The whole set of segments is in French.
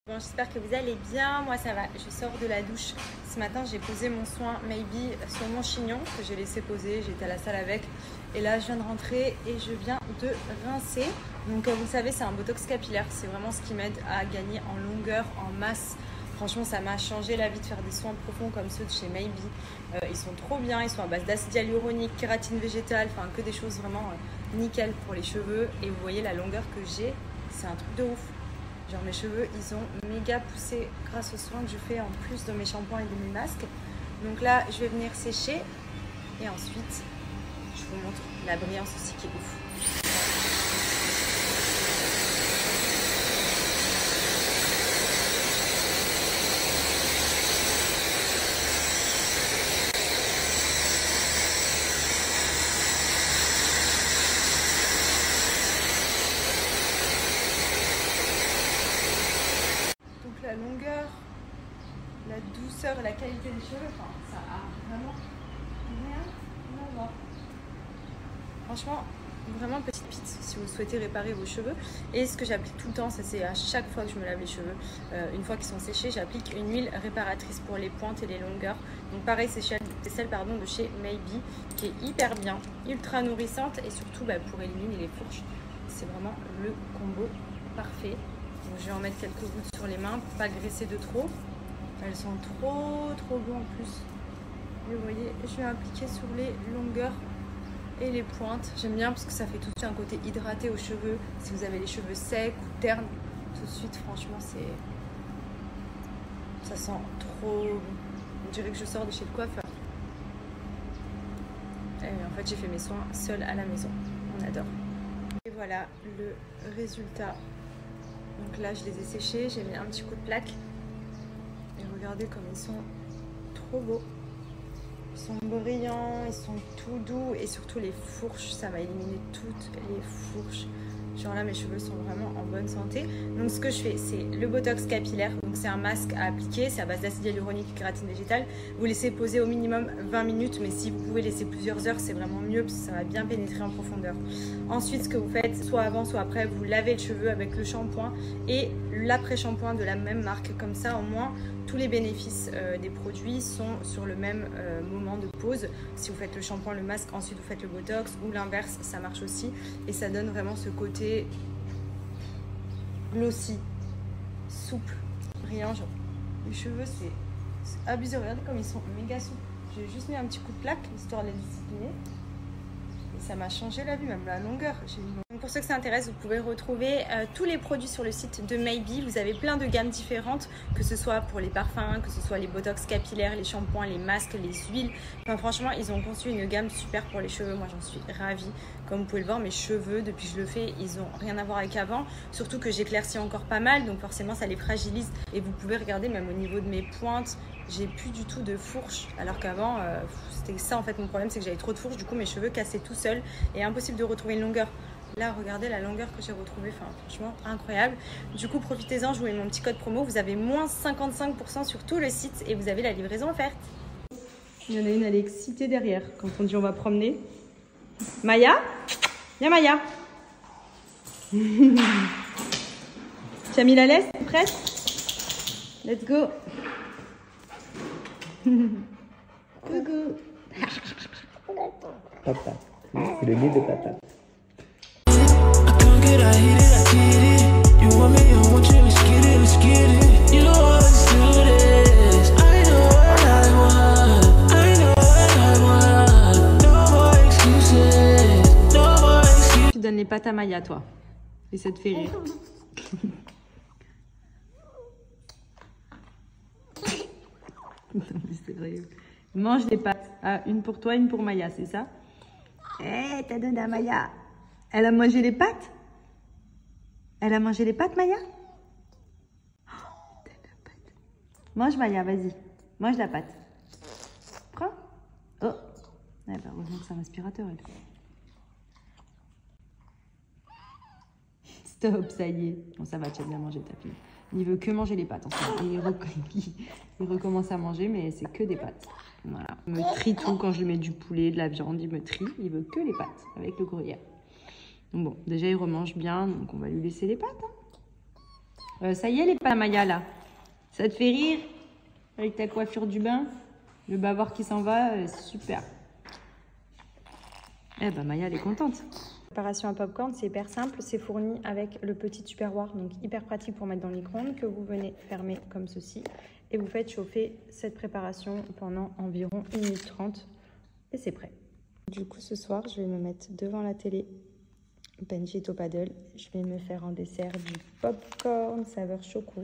Bon, j'espère que vous allez bien, moi ça va, je sors de la douche. Ce matin j'ai posé mon soin Maybe sur mon chignon que j'ai laissé poser, j'étais à la salle avec. Et là je viens de rentrer et je viens de rincer. Donc vous le savez, c'est un botox capillaire, c'est vraiment ce qui m'aide à gagner en longueur, en masse. Franchement ça m'a changé la vie de faire des soins profonds comme ceux de chez Maybe. Ils sont trop bien, ils sont à base d'acide hyaluronique, kératine végétale, enfin que des choses vraiment nickel pour les cheveux. Et vous voyez la longueur que j'ai, c'est un truc de ouf. Genre mes cheveux, ils ont méga poussé grâce aux soins que je fais en plus de mes shampoings et de mes masques. Donc là, je vais venir sécher et ensuite, je vous montre la brillance aussi qui est ouf. La longueur, la douceur et la qualité des cheveux, enfin, ça a vraiment rien à voir. Franchement, vraiment petite pite si vous souhaitez réparer vos cheveux. Et ce que j'applique tout le temps, ça c'est à chaque fois que je me lave les cheveux, une fois qu'ils sont séchés, j'applique une huile réparatrice pour les pointes et les longueurs. Donc pareil, c'est celle de chez Maybe, qui est hyper bien, ultra nourrissante et surtout pour éliminer les fourches. C'est vraiment le combo parfait. Donc, je vais en mettre quelques gouttes sur les mains pour pas graisser de trop. Elles sont trop beaux en plus. Et vous voyez, je vais appliquer sur les longueurs et les pointes. J'aime bien parce que ça fait tout de suite un côté hydraté aux cheveux. Si vous avez les cheveux secs ou ternes, tout de suite, franchement, ça sent trop. On dirait que je sors de chez le coiffeur. Et en fait, j'ai fait mes soins seule à la maison. On adore. Et voilà le résultat. Donc là, je les ai séchés, j'ai mis un petit coup de plaque. Et regardez comme ils sont trop beaux. Ils sont brillants, ils sont tout doux. Et surtout les fourches, ça va éliminer toutes les fourches. Genre là, mes cheveux sont vraiment en bonne santé. Donc ce que je fais, c'est le botox capillaire. Donc c'est un masque à appliquer, c'est à base d'acide hyaluronique et kératine végétale. Vous laissez poser au minimum 20 minutes, mais si vous pouvez laisser plusieurs heures, c'est vraiment mieux parce que ça va bien pénétrer en profondeur. Ensuite, ce que vous faites, soit avant, soit après, vous lavez le cheveu avec le shampoing et l'après-shampoing de la même marque. Comme ça, au moins, tous les bénéfices des produits sont sur le même moment de pause. Si vous faites le shampoing, le masque, ensuite vous faites le botox ou l'inverse, ça marche aussi. Et ça donne vraiment ce côté glossy, souple, brillant. Genre, les cheveux, c'est abusé. Regardez comme ils sont méga souples. J'ai juste mis un petit coup de plaque, histoire de les discipliner. Et ça m'a changé la vue, même la longueur. Donc pour ceux que ça intéresse, vous pouvez retrouver tous les produits sur le site de Maybe. Vous avez plein de gammes différentes, que ce soit pour les parfums, que ce soit les botox capillaires, les shampoings, les masques, les huiles. Enfin franchement, ils ont conçu une gamme super pour les cheveux. Moi, j'en suis ravie. Comme vous pouvez le voir, mes cheveux, depuis que je le fais, ils n'ont rien à voir avec avant. Surtout que j'éclaircis encore pas mal, donc forcément, ça les fragilise. Et vous pouvez regarder, même au niveau de mes pointes, j'ai plus du tout de fourches. Alors qu'avant, c'était ça en fait mon problème, c'est que j'avais trop de fourches. Du coup, mes cheveux cassaient tout seuls et impossible de retrouver une longueur. Là, regardez la longueur que j'ai retrouvée, enfin franchement incroyable. Du coup, profitez-en, je vous mets mon petit code promo. Vous avez moins 55% sur tout le site et vous avez la livraison offerte. Il y en a une, elle est excitée derrière quand on dit on va promener. Maya, viens Maya. Tu as mis la laisse, t'es prête? Let's go. Coucou. Papa, c'est le lait de papa. Tu donnes les pâtes à Maya, toi. Et ça te fait rire. C'est vrai. Mange les pâtes. Ah, une pour toi, une pour Maya, c'est ça? Eh, t'as donné à Maya. Elle a mangé les pâtes? Elle a mangé les pâtes, Maya? Oh, mange Maya, vas-y. Mange la pâte. Prends. Oh. Elle va rejoindre son aspirateur, elle. Stop, ça y est. Bon, ça va, tu as bien mangé, ta fille. Il veut que manger les pâtes. Enfin, il recommence à manger, mais c'est que des pâtes. Voilà. Il me trie tout quand je lui mets du poulet, de la viande. Il me trie. Il veut que les pâtes avec le gruyère. Donc bon, déjà, il remange bien. Donc, on va lui laisser les pâtes. Hein. Ça y est, les pas Maya là. Ça te fait rire avec ta coiffure du bain? Le bavard qui s'en va, super. Eh ben Maya, elle est contente. Préparation à popcorn, c'est hyper simple. C'est fourni avec le petit tupperware, donc hyper pratique pour mettre dans le micro-ondes, que vous venez fermer comme ceci. Et vous faites chauffer cette préparation pendant environ 1 minute 30 et c'est prêt. Du coup, ce soir, je vais me mettre devant la télé. Benji est au paddle. Je vais me faire en dessert du popcorn saveur choco.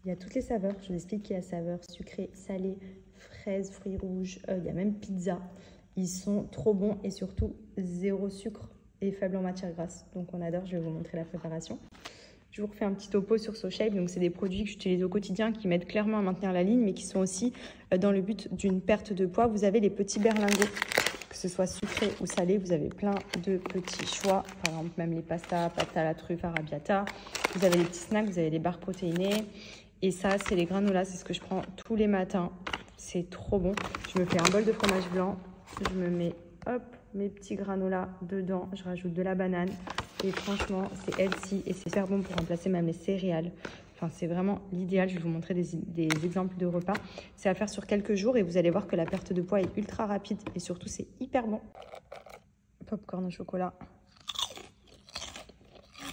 Il y a toutes les saveurs. Je vous explique qu'il y a saveur sucrée, salée, fraise, fruits rouges. Il y a même pizza. Ils sont trop bons et surtout zéro sucre et faible en matière grasse. Donc on adore. Je vais vous montrer la préparation. Je vous refais un petit topo sur SoShape. Donc c'est des produits que j'utilise au quotidien qui m'aident clairement à maintenir la ligne, mais qui sont aussi dans le but d'une perte de poids. Vous avez les petits berlingots. Que ce soit sucré ou salé, vous avez plein de petits choix. Par exemple, même les pastas, pâte à la truffe, arrabbiata. Vous avez les petits snacks, vous avez les barres protéinées. Et ça, c'est les granolas. C'est ce que je prends tous les matins. C'est trop bon. Je me fais un bol de fromage blanc. Je me mets, hop, mes petits granolas dedans. Je rajoute de la banane. Et franchement, c'est healthy et c'est super bon pour remplacer même les céréales. Enfin, c'est vraiment l'idéal. Je vais vous montrer des exemples de repas. C'est à faire sur quelques jours et vous allez voir que la perte de poids est ultra rapide et surtout, c'est hyper bon. Popcorn au chocolat.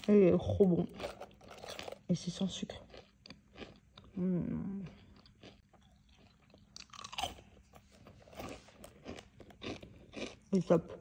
Et il est trop bon. Et c'est sans sucre. C'est top.